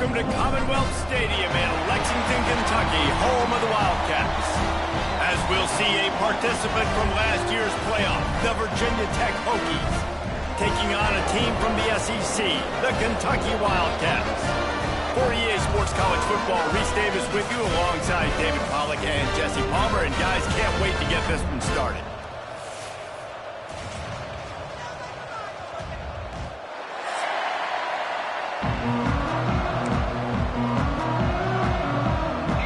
welcome to Commonwealth Stadium in Lexington, Kentucky, home of the Wildcats. As we'll see a participant from last year's playoff, the Virginia Tech Hokies, taking on a team from the SEC, the Kentucky Wildcats. For EA Sports College Football, Reese Davis with you alongside David Pollack and Jesse Palmer. And guys, can't wait to get this one started.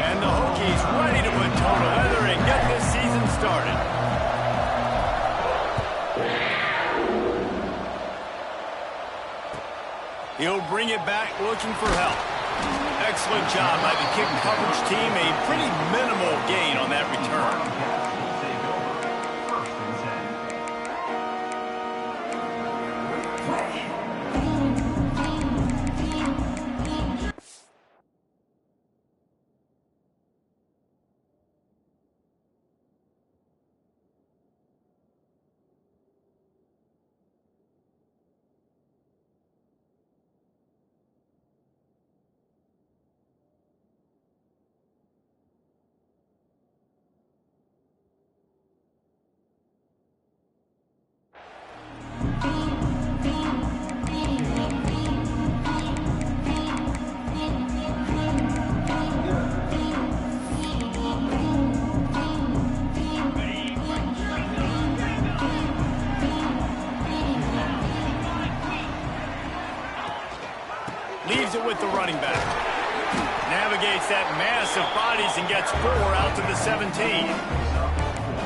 And the Hokies ready to put toe to leather and get this season started. He'll bring it back looking for help. Excellent job by the kick coverage team. A pretty minimal gain on that return. Leaves it with the running back. Navigates that mass of bodies and gets 4 out to the 17.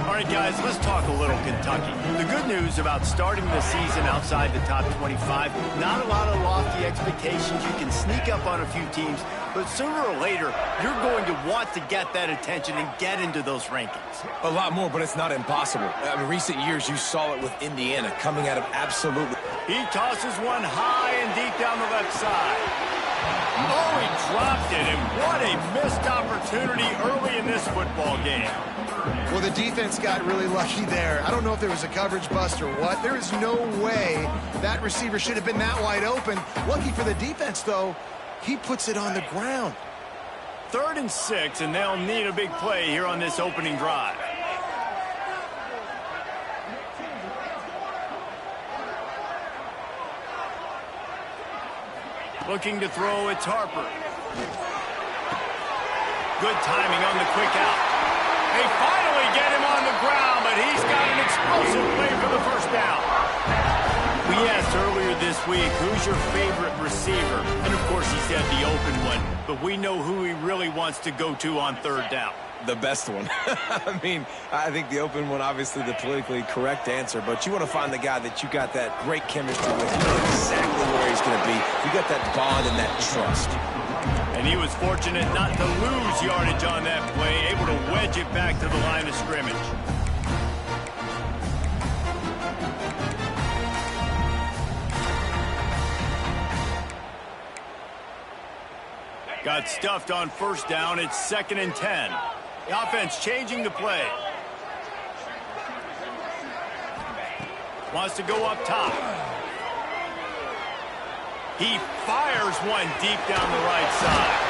All right, guys, let's talk a little Kentucky. The good news about starting the season outside the top 25, not a lot of lofty expectations. You can sneak up on a few teams, but sooner or later, you're going to want to get that attention and get into those rankings. A lot more, but it's not impossible. In recent years, you saw it with Indiana coming out of absolutely... He tosses one high and deep down the left side. Oh, he dropped it, and what a missed opportunity early in this football game. Well, the defense got really lucky there. I don't know if there was a coverage bust or what. There is no way that receiver should have been that wide open. Lucky for the defense, though, he puts it on the ground. 3rd and 6, and they'll need a big play here on this opening drive. Looking to throw, it's Harper. Good timing on the quick out. They finally get him on the ground, but he's got an explosive play for the first down. We asked earlier this week, who's your favorite receiver? And, of course, he said the open one. But we know who he really wants to go to on 3rd down. The best one. I mean, I think the open one, obviously the politically correct answer, but you want to find the guy that you got that great chemistry with. You know exactly where he's going to be. You got that bond and that trust. And he was fortunate not to lose yardage on that play, able to wedge it back to the line of scrimmage. Got stuffed on 1st down. It's 2nd and 10. The offense changing the play. Wants to go up top. He fires one deep down the right side.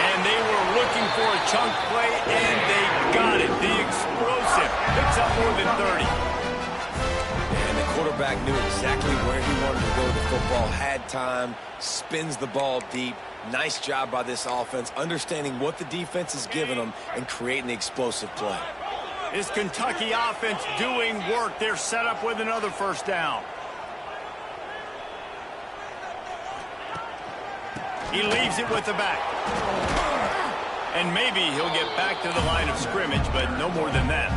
And they were looking for a chunk play, and they got it. The explosive picks up more than 30. And the quarterback knew exactly where he wanted to go with the football, had time, spins the ball deep. Nice job by this offense, understanding what the defense is giving them and creating the explosive play. This Kentucky offense doing work. They're set up with another 1st down. He leaves it with the back. And maybe he'll get back to the line of scrimmage, but no more than that.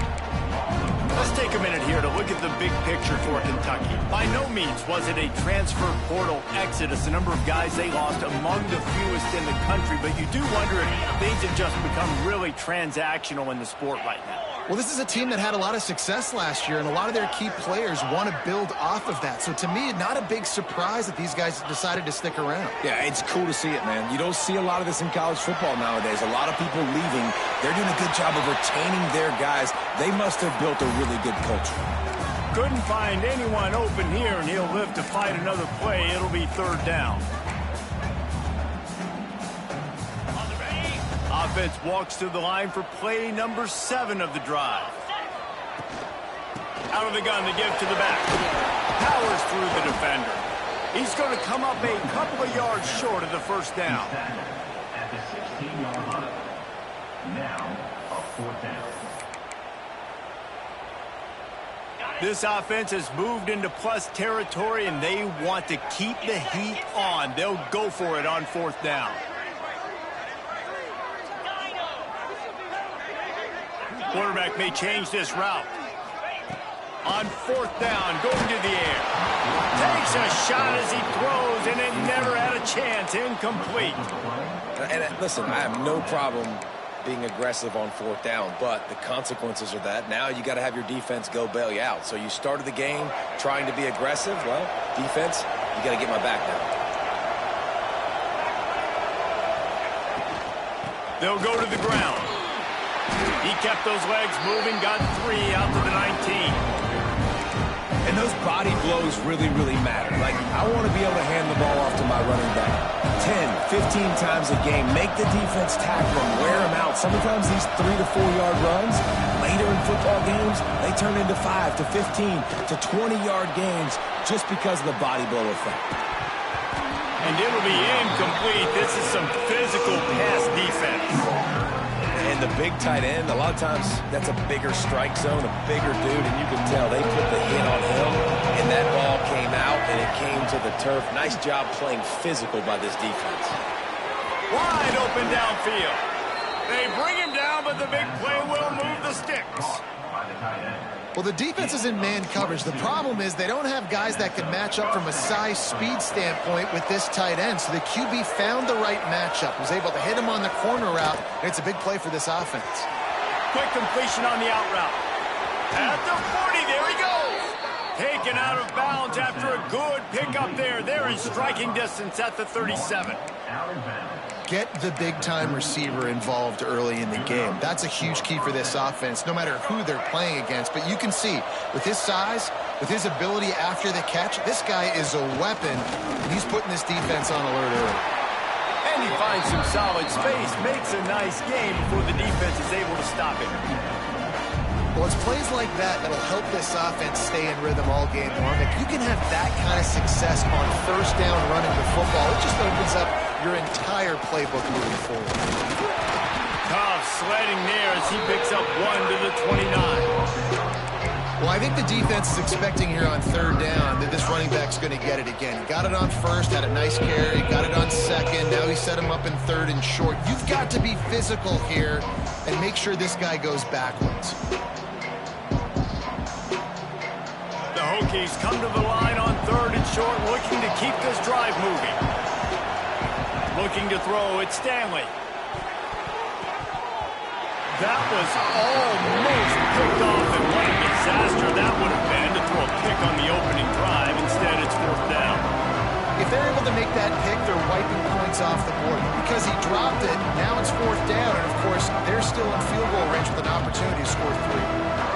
Let's take a minute here to look at the big picture for Kentucky. By no means was it a transfer portal exodus, the number of guys they lost among the fewest in the country, but you do wonder if things have just become really transactional in the sport right now. Well, this is a team that had a lot of success last year, and a lot of their key players want to build off of that. So to me, not a big surprise that these guys decided to stick around. Yeah, it's cool to see it, man. You don't see a lot of this in college football nowadays. A lot of people leaving. They're doing a good job of retaining their guys. They must have built a really good culture. Couldn't find anyone open here, and he'll live to fight another play. It'll be 3rd down. offense walks to the line for play number 7 of the drive. Out of the gun to give to the back. Powers through the defender. He's going to come up a couple of yards short of the first down. At the 16-yard line. Now, a 4th down. This offense has moved into plus territory, and they want to keep the heat on. They'll go for it on 4th down. Quarterback may change this route. On 4th down, going to the air. Takes a shot as he throws, and it never had a chance. Incomplete. And listen, I have no problem being aggressive on 4th down, but the consequences of that, now you got to have your defense go bail you out. So you started the game trying to be aggressive. Well, defense, you got to get my back now. They'll go to the ground. He kept those legs moving, got 3 out to the 19. And those body blows really, really matter. Like, I want to be able to hand the ball off to my running back 10, 15 times a game. Make the defense tackle him, wear him out. Sometimes these 3 to 4 yard runs, later in football games, they turn into 5 to 15 to 20-yard games just because of the body blow effect. And it'll be incomplete. This is some physical pass defense. And the big tight end, a lot of times that's a bigger strike zone, a bigger dude, and you can tell they put the hit on him, and that ball came out, and it came to the turf. Nice job playing physical by this defense. Wide open downfield. They bring him down, but the big play will move the sticks. Well, the defense is in man coverage. The problem is they don't have guys that can match up from a size speed standpoint with this tight end. So the QB found the right matchup, was able to hit him on the corner route, and it's a big play for this offense. Quick completion on the out route. At the 40, there he goes. Taken out of bounds after a good pickup there. They're in striking distance at the 37. Get the big-time receiver involved early in the game. That's a huge key for this offense, no matter who they're playing against. But you can see, with his size, with his ability after the catch, this guy is a weapon, and he's putting this defense on alert early. And he finds some solid space, makes a nice game before the defense is able to stop him. Well, it's plays like that that'll help this offense stay in rhythm all game long. If you can have that kind of success on 1st down running the football, it just opens up your entire playbook moving forward. Tough sledding there as he picks up 1 to the 29. Well, I think the defense is expecting here on 3rd down that this running back's going to get it again. He got it on 1st, had a nice carry, got it on 2nd. Now he set him up in 3rd and short. You've got to be physical here and make sure this guy goes backwards. The Hokies come to the line on 3rd and short, looking to keep this drive moving. Looking to throw, it's Stanley. That was almost picked off, and what a disaster that would have been to throw a pick on the opening drive. Instead, it's 4th down. If they're able to make that pick, they're wiping points off the board. Because he dropped it, now it's 4th down, and of course, they're still in field goal range with an opportunity to score 3.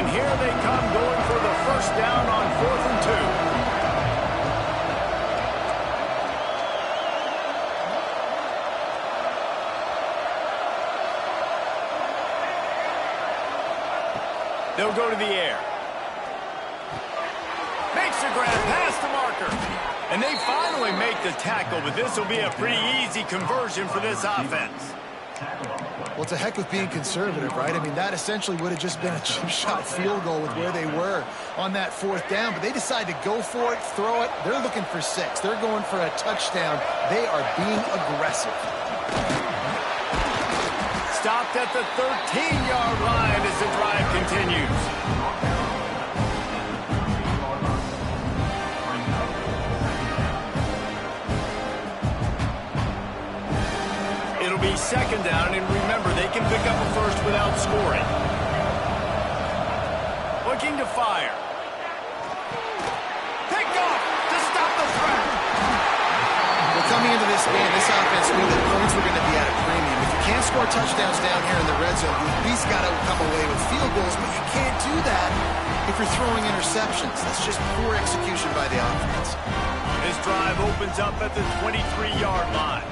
Here they come, going for the 1st down on 4th and 2. They'll go to the air. Makes a grab past the marker. And they finally make the tackle, but this will be a pretty easy conversion for this offense. Well, it's a heck with being conservative, right? I mean, that essentially would have just been a cheap shot field goal with where they were on that 4th down. But they decide to go for it, throw it. They're looking for 6. They're going for a touchdown. They are being aggressive. Stopped at the 13-yard line as the drive continues. It'll be 2nd down, and remember, they can pick up a 1st without scoring. Looking to fire. Picked off to stop the threat. Well, coming into this game, this offense knew that points were going to be at a premium. If you can't score touchdowns down here in the red zone, you at least got to come away with field goals, but you can't do that if you're throwing interceptions. That's just poor execution by the offense. This drive opens up at the 23-yard line.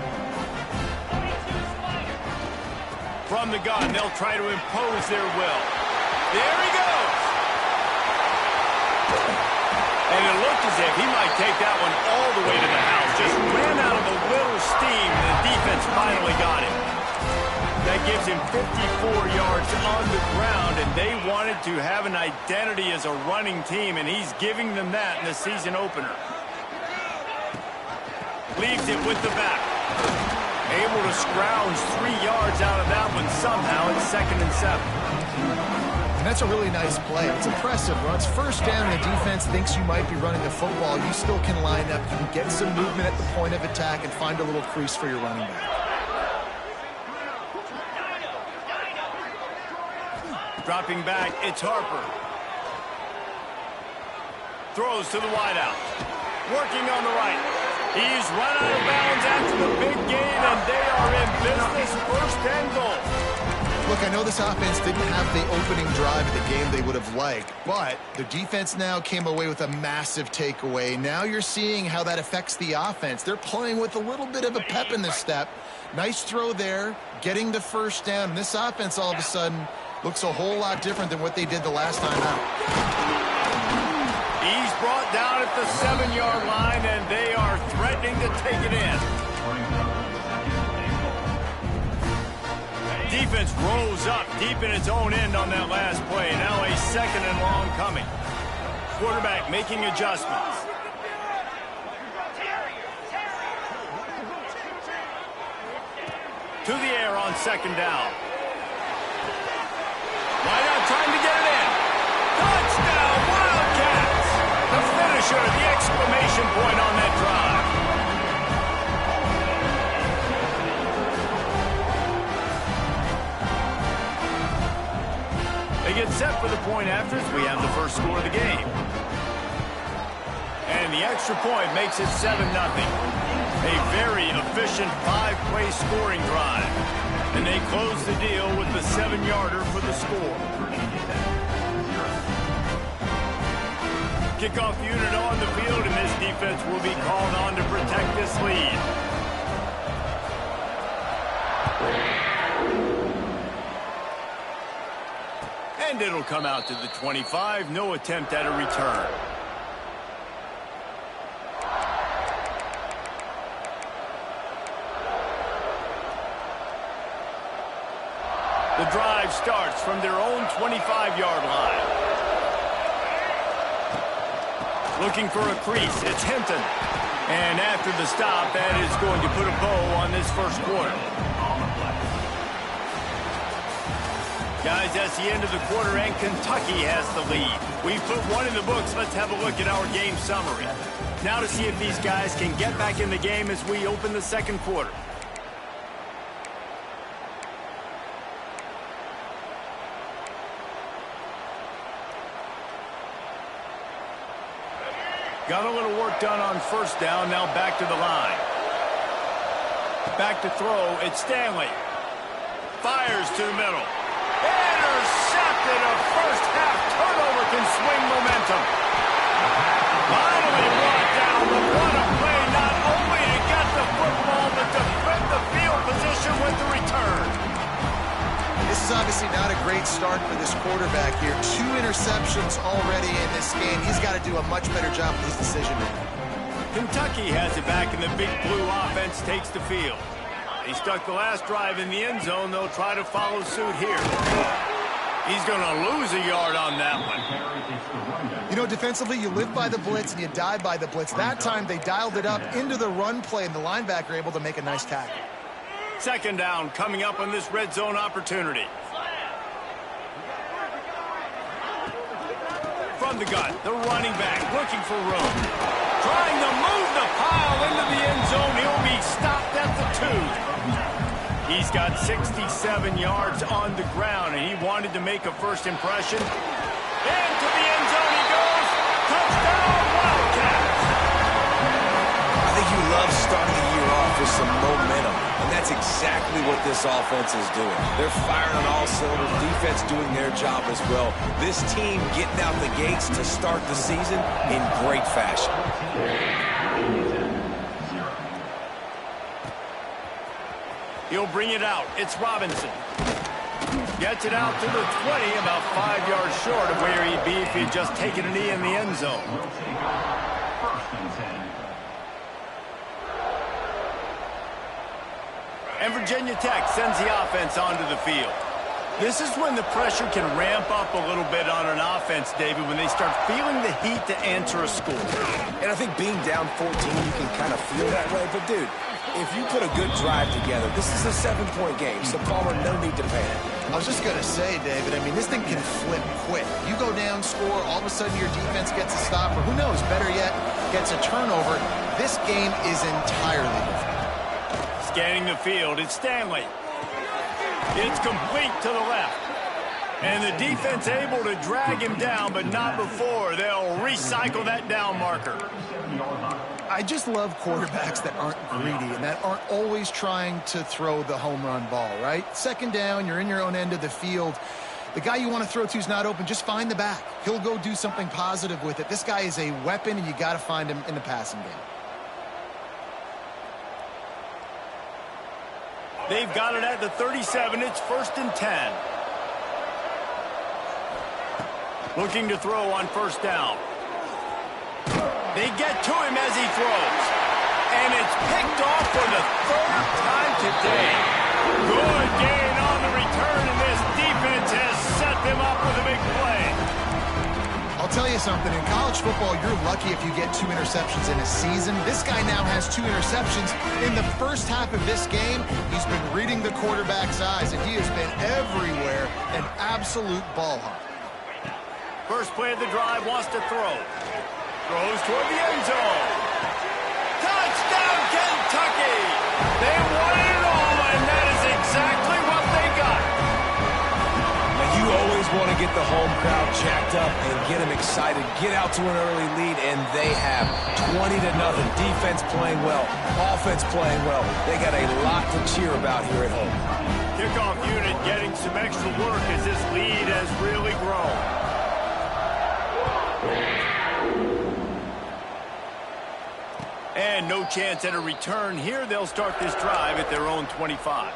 From the gun, they'll try to impose their will. There he goes. And it looked as if he might take that one all the way to the house. Just ran out of a little steam, and the defense finally got him. That gives him 54 yards on the ground, and they wanted to have an identity as a running team, and he's giving them that in the season opener. Leaves it with the back. Able to scrounge 3 yards out of that one somehow. It's 2nd and 7. And that's a really nice play. It's impressive. When it's first down and the defense thinks you might be running the football, you still can line up. You can get some movement at the point of attack and find a little crease for your running back. Dropping back, it's Harper. Throws to the wideout. Working on the right. He's run out of bounds after the big gain, and they are in business. 1st and goal. Look, I know this offense didn't have the opening drive of the game they would have liked, but the defense now came away with a massive takeaway. Now you're seeing how that affects the offense. They're playing with a little bit of a pep in their step. Nice throw there, getting the 1st down. And this offense all of a sudden looks a whole lot different than what they did the last time out. He's brought down at the 7-yard line, and they are threatening to take it in. Defense rolls up deep in its own end on that last play. Now a 2nd and long coming. Quarterback making adjustments. To the air on 2nd down. Right on time to get it in. Touchdown, Wildcats! The finisher, the exclamation point on that drive. They get set for the point after as we have the first score of the game. And the extra point makes it 7-0. A very efficient 5-play scoring drive. And they close the deal with the 7-yarder for the score. Kickoff unit on the field, and this defense will be called on to protect this lead. And it'll come out to the 25. No attempt at a return. The drive starts from their own 25-yard line. Looking for a crease, it's Hinton. And after the stop, that is going to put a bow on this first quarter. Guys, that's the end of the quarter, and Kentucky has the lead. We've put one in the books. Let's have a look at our game summary. Now to see if these guys can get back in the game as we open the 2nd quarter. Got a little work done on 1st down, now back to the line. Back to throw, it's Stanley. Fires to the middle. Intercepted, a first-half turnover can swing momentum. Finally brought down, but what a play, not only to get the football, but to defend the field position with the return. This is obviously not a great start for this quarterback here. 2 interceptions already in this game. He's got to do a much better job with his decision-making. Kentucky has it back, and the big blue offense takes the field. He stuck the last drive in the end zone. They'll try to follow suit here. He's going to lose a yard on that one. You know, defensively, you live by the blitz and you die by the blitz. That time, they dialed it up into the run play, and the linebacker able to make a nice tackle. 2nd down coming up on this red zone opportunity. From the gun, the running back looking for room. Trying to move the pile into the end zone. He'll be stopped at the 2. He's got 67 yards on the ground, and he wanted to make a first impression. Into the end zone he goes. Touchdown, Wildcats! I think you love starting the year off with some momentum, and that's exactly what this offense is doing. They're firing on all cylinders, defense doing their job as well. This team getting out the gates to start the season in great fashion. He'll bring it out. It's Robinson. Gets it out to the 20, about 5 yards short of where he'd be if he'd just taken a knee in the end zone. And Virginia Tech sends the offense onto the field. This is when the pressure can ramp up a little bit on an offense, David, when they start feeling the heat to answer a score. And I think being down 14, you can kind of feel that way. But, dude, if you put a good drive together, this is a 7-point game, so Palmer, no need to panic. I was just going to say, David, I mean, this thing can flip quick. You go down, score, all of a sudden your defense gets a stop, or who knows, better yet, gets a turnover. This game is entirely different. Scanning the field, it's Stanley. It's complete to the left. And the defense able to drag him down, but not before. They'll recycle that down marker. I just love quarterbacks that aren't greedy and that aren't always trying to throw the home run ball, right? Second down, you're in your own end of the field. The guy you want to throw to is not open. Just find the back. He'll go do something positive with it. This guy is a weapon, and you got to find him in the passing game. They've got it at the 37. It's 1st and 10. Looking to throw on 1st down. They get to him as he throws. And it's picked off for the 3rd time today. Good gain on the return, and this defense has set them up with a big play. I'll tell you something. In college football, you're lucky if you get 2 interceptions in a season. This guy now has 2 interceptions. In the first half of this game, he's been reading the quarterback's eyes, and he has been everywhere, an absolute ball hawk. First play of the drive, wants to throw. Throws toward the end zone. Touchdown, Kentucky! They won it all, and that is exactly what they got. You always want to get the home crowd jacked up and get them excited, get out to an early lead, and they have 20-0. Defense playing well, offense playing well. They got a lot to cheer about here at home. Kickoff unit getting some extra work as this lead has really grown. And no chance at a return here. They'll start this drive at their own 25.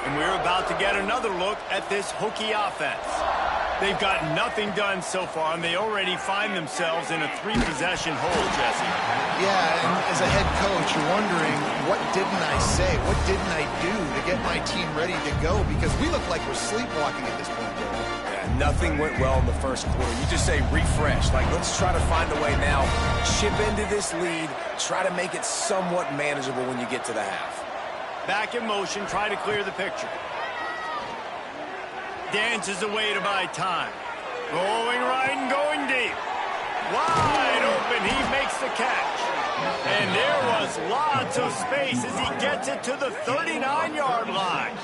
And we're about to get another look at this Hokie offense. They've got nothing done so far, and they already find themselves in a 3-possession hole, Jesse. Yeah, and as a head coach, you're wondering, what didn't I say? What didn't I do to get my team ready to go? Because we look like we're sleepwalking at this point. Yeah, nothing went well in the first quarter. You just say refresh. Like, let's try to find a way now. Chip into this lead. Try to make it somewhat manageable when you get to the half. Back in motion, try to clear the picture. Dances away to buy time. Going right and going deep. Wide open, he makes the catch. And there was lots of space as he gets it to the 39-yard line.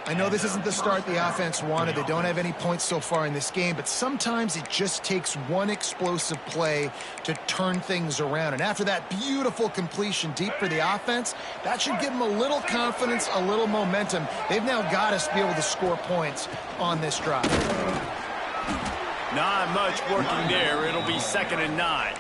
I know this isn't the start the offense wanted. They don't have any points so far in this game, but sometimes it just takes one explosive play to turn things around. And after that beautiful completion deep for the offense, that should give them a little confidence, a little momentum. They've now got us to be able to score points on this drive. Not much working there. It'll be 2nd and 9.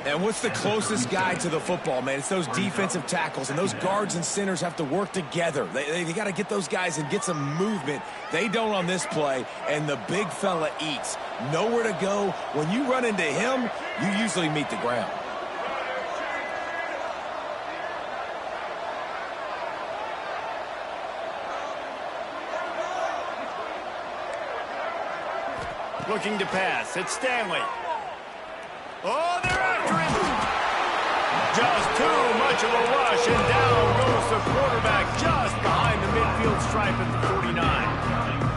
And what's the closest guy to the football, man? It's those defensive tackles, and those guards and centers have to work together. They got to get those guys and get some movement. They don't on this play, and the big fella eats. Nowhere to go. When you run into him, you usually meet the ground. Looking to pass. It's Stanley. Oh, they're after him. Just too much of a rush, and down goes the quarterback just behind the midfield stripe at the 49.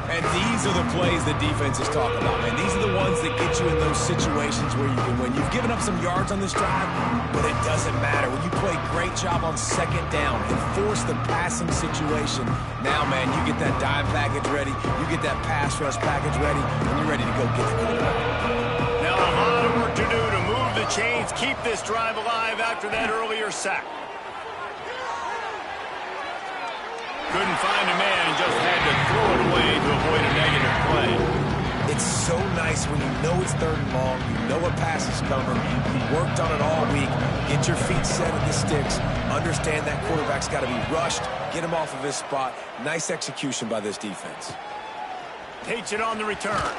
And these are the plays the defense is talking about, man. These are the ones that get you in those situations where you can win. You've given up some yards on this drive, but it doesn't matter. When you play a great job on 2nd down and force the passing situation, now, man, you get that dime package ready, you get that pass rush package ready, and you're ready to go get the quarterback. Now a lot of work to do to move the chains, keep this drive alive after that earlier sack. Couldn't find a man and just had to throw it away to avoid a negative play. It's so nice when you know it's 3rd and long, you know a pass is coming, you worked on it all week, get your feet set at the sticks, understand that quarterback's got to be rushed, get him off of his spot. Nice execution by this defense. Takes it on the return.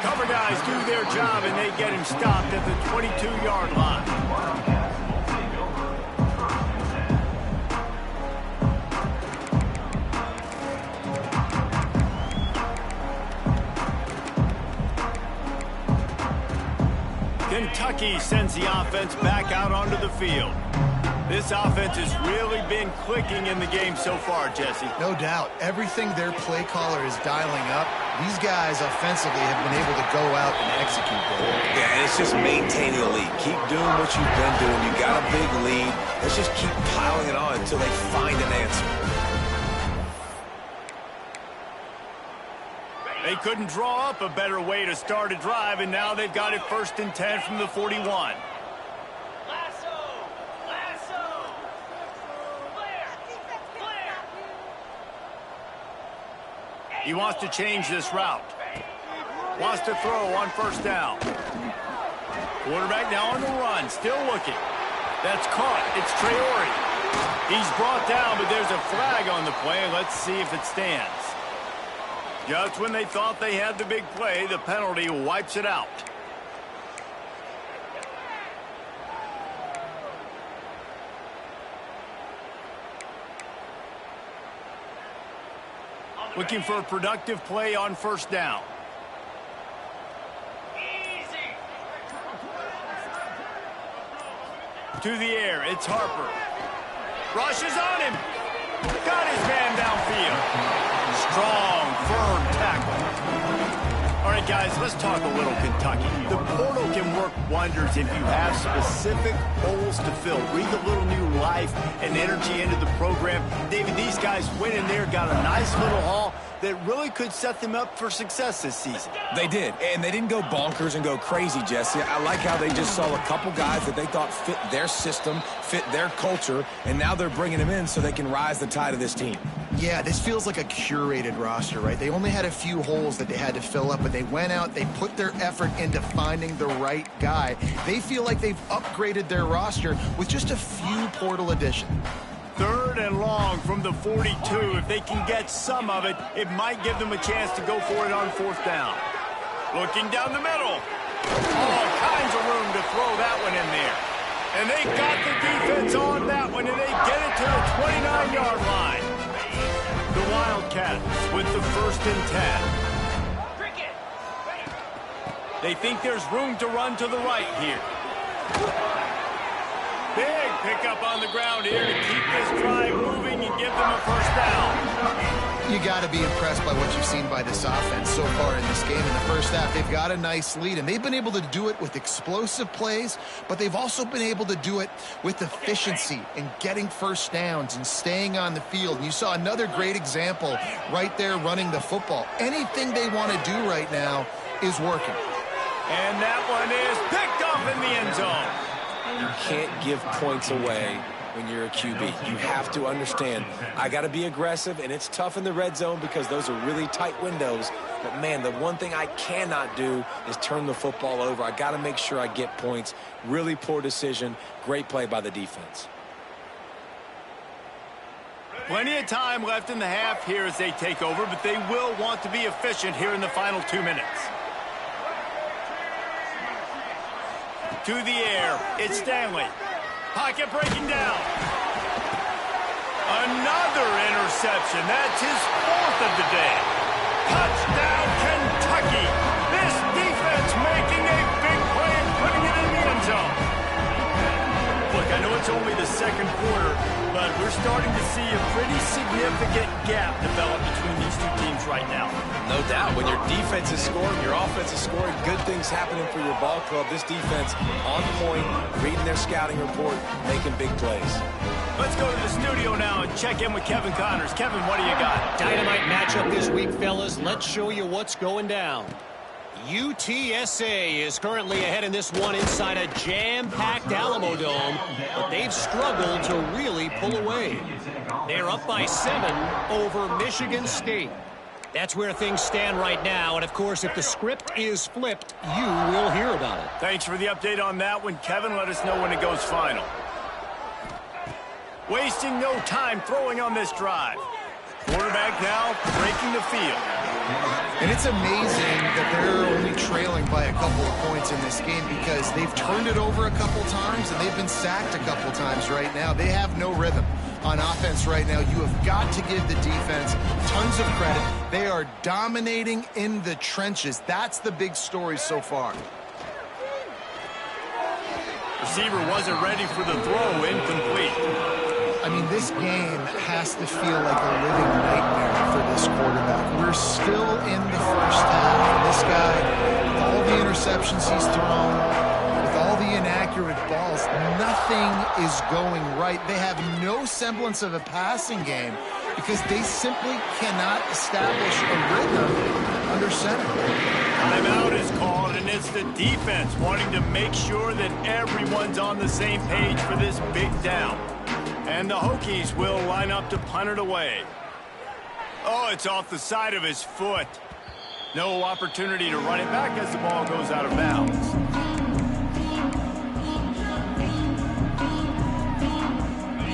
Cover guys do their job, and they get him stopped at the 22-yard line. Kentucky sends the offense back out onto the field. This offense has really been clicking in the game so far, Jesse. No doubt. Everything their play caller is dialing up, these guys offensively have been able to go out and execute there. Yeah, and it's just maintaining the lead. Keep doing what you've been doing. You got a big lead. Let's just keep piling it on until they find an answer. They couldn't draw up a better way to start a drive, and now they've got it 1st and 10 from the 41. He wants to change this route. Wants to throw on 1st down. Quarterback now on the run, still looking. That's caught. It's Traore. He's brought down, but there's a flag on the play. Let's see if it stands. Just when they thought they had the big play, the penalty wipes it out. Looking for a productive play on 1st down. To the air, it's Harper. Rushes on him. Got his man downfield. Strong, firm tackle. All right, guys, let's talk a little Kentucky. The portal can work wonders if you have specific holes to fill. Breathe a little new life and energy into the program. David, these guys went in there, got a nice little haul that really could set them up for success this season. They did, and they didn't go bonkers and go crazy, Jesse. I like how they just saw a couple guys that they thought fit their system, fit their culture, and now they're bringing them in so they can rise the tide of this team. Yeah, this feels like a curated roster, right? They only had a few holes that they had to fill up, but they went out, they put their effort into finding the right guy. They feel like they've upgraded their roster with just a few portal additions. 3rd and long from the 42. If they can get some of it, it might give them a chance to go for it on 4th down. Looking down the middle. All kinds of room to throw that one in there. And they got the defense on that one, and they get it to the 29-yard line. The Wildcats with the 1st and 10. They think there's room to run to the right here. Big pickup on the ground here to keep this drive moving and give them a 1st down. You got to be impressed by what you've seen by this offense so far in this game. In the 1st half, they've got a nice lead, and they've been able to do it with explosive plays, but they've also been able to do it with efficiency and getting 1st downs and staying on the field. And you saw another great example right there running the football. Anything they want to do right now is working. And that one is picked off in the end zone. You can't give points away when you're a QB. You have to understand, I got to be aggressive, and it's tough in the red zone because those are really tight windows. But, man, the one thing I cannot do is turn the football over. I got to make sure I get points. Really poor decision. Great play by the defense. Plenty of time left in the half here as they take over, but they will want to be efficient here in the final 2 minutes. To the air, it's Stanley. Pocket breaking down. Another interception. That's his 4th of the day. Touchdown, Kentucky. This defense making a big play and putting it in the end zone. Look, I know it's only the 2nd quarter, but we're starting to see a pretty significant gap develop between these two teams right now. No doubt. When your defense is scoring, your offense is scoring, good things happening for your ball club. This defense on point, reading their scouting report, making big plays. Let's go to the studio now and check in with Kevin Connors. Kevin, what do you got? Dynamite matchup this week, fellas. Let's show you what's going down. UTSA is currently ahead in this one inside a jam-packed Alamo Dome, but they've struggled to really pull away. They're up by 7 over Michigan State. That's where things stand right now, and of course, if the script is flipped, you will hear about it. Thanks for the update on that one, Kevin. Let us know when it goes final. Wasting no time throwing on this drive. Quarterback now breaking the field. And it's amazing that they're only trailing by a couple of points in this game because they've turned it over a couple times and they've been sacked a couple times right now. They have no rhythm on offense right now. You have got to give the defense tons of credit. They are dominating in the trenches. That's the big story so far. Receiver wasn't ready for the throw, incomplete. I mean, this game has to feel like a living nightmare for this quarterback. We're still in the first half. And this guy, with all the interceptions he's thrown, with all the inaccurate balls, nothing is going right. They have no semblance of a passing game because they simply cannot establish a rhythm under center. Timeout is called, and it's the defense wanting to make sure that everyone's on the same page for this big down. And the Hokies will line up to punt it away. Oh, it's off the side of his foot. No opportunity to run it back as the ball goes out of bounds.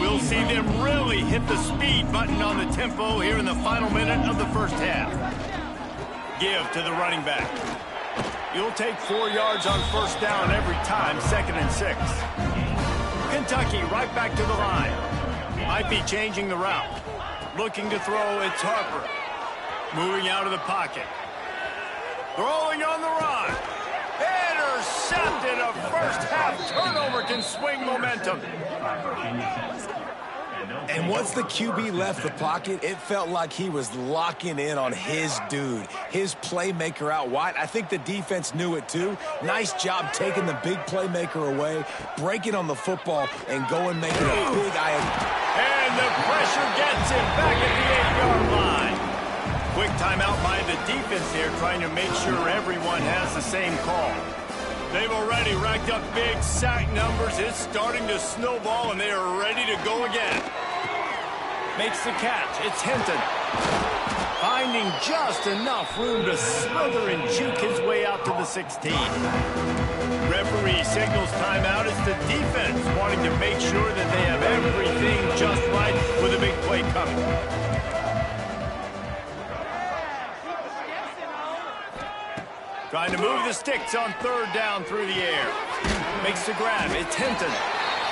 We'll see them really hit the speed button on the tempo here in the final minute of the first half. Give to the running back. You'll take 4 yards on first down every time, 2nd and 6. Kentucky right back to the line. Might be changing the route. Looking to throw, it's Harper. Moving out of the pocket. Throwing on the run. Intercepted. A first half turnover can swing momentum. And once the QB left the pocket, it felt like he was locking in on his dude, his playmaker out wide. I think the defense knew it too. Nice job taking the big playmaker away, breaking on the football, and going making a big eye. And the pressure gets him back at the 8-yard line. Quick timeout by the defense here, trying to make sure everyone has the same call. They've already racked up big sack numbers. It's starting to snowball, and they are ready to go again. Makes the catch. It's Hinton. Finding just enough room to smother and juke his way out to the 16. Referee signals timeout. It's the defense wanting to make sure that they have everything just right with a big play coming. Trying to move the sticks on 3rd down through the air. Makes the grab. It's Hinton.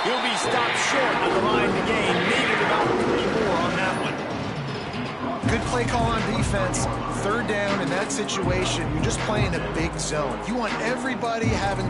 He'll be stopped short of the line to gain. Needed about 3 more on that one. Good play call on defense. 3rd down in that situation. You're just playing a big zone. You want everybody having